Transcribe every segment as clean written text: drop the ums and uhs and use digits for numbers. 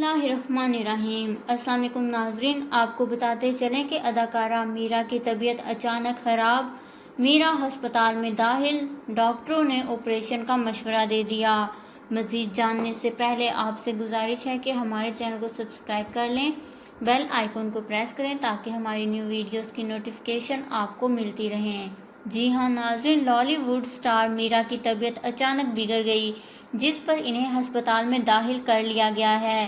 बिस्मिल्लाहिर्रहमानिर्रहीम। अस्सलाम वालेकुम नाज़रीन, आपको बताते चलें कि अदाकारा मीरा की तबीयत अचानक ख़राब। मीरा हस्पताल में दाखिल, डॉक्टरों ने ऑपरेशन का मशवरा दे दिया। मज़ीद जानने से पहले आपसे गुजारिश है कि हमारे चैनल को सब्सक्राइब कर लें, बेल आइकन को प्रेस करें ताकि हमारी न्यू वीडियोस की नोटिफिकेशन आपको मिलती रहें। जी हाँ नाज़रीन, लॉलीवुड स्टार मीरा की तबीयत अचानक बिगड़ गई, जिस पर इन्हें हस्पताल में दाखिल कर लिया गया है।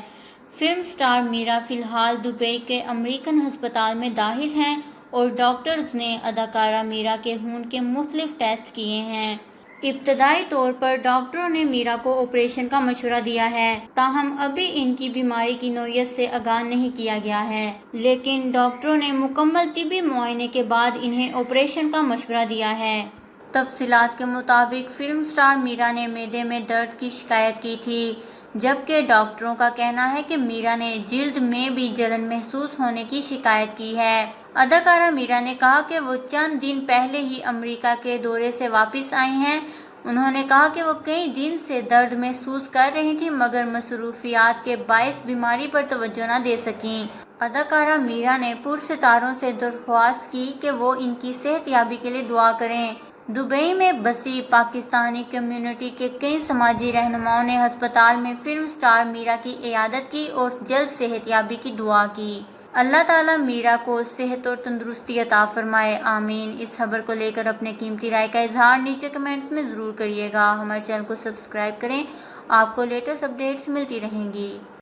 फिल्म स्टार मीरा फ़िलहाल दुबई के अमेरिकन हस्पताल में दाखिल हैं और डॉक्टर्स ने अदाकारा मीरा के खून के मुख्तलिफ टेस्ट किए हैं। इब्तदाई तौर पर डॉक्टरों ने मीरा को ऑपरेशन का मशवरा दिया है, ताहम अभी इनकी बीमारी की नौयत से आगाह नहीं किया गया है, लेकिन डॉक्टरों ने मुकम्मल तिब्बी मुआयने के बाद इन्हें ऑपरेशन का मशवरा दिया है। तफसीलात के मुताबिक फिल्म स्टार मीरा ने मैदे में दर्द की शिकायत की थी, जबकि डॉक्टरों का कहना है कि मीरा ने जिल्द में भी जलन महसूस होने की शिकायत की है। अदाकारा मीरा ने कहा कि वो चंद दिन पहले ही अमेरिका के दौरे से वापस आई हैं। उन्होंने कहा कि वो कई दिन से दर्द महसूस कर रही थी, मगर मसरूफियात के बायस बीमारी पर तवज्जो न दे सकीं। अदाकारा मीरा ने पुरसितारों से दरख्वास्त की कि वो इनकी सेहतयाबी के लिए दुआ करें। दुबई में बसी पाकिस्तानी कम्युनिटी के कई समाजी रहनुमाओं ने अस्पताल में फिल्म स्टार मीरा की इयादत की और जल्द सेहतयाबी की दुआ की। अल्लाह ताला मीरा को सेहत और तंदुरुस्ती अता फरमाए, आमीन। इस खबर को लेकर अपने कीमती राय का इजहार नीचे कमेंट्स में ज़रूर करिएगा। हमारे चैनल को सब्सक्राइब करें, आपको लेटेस्ट अपडेट्स मिलती रहेंगी।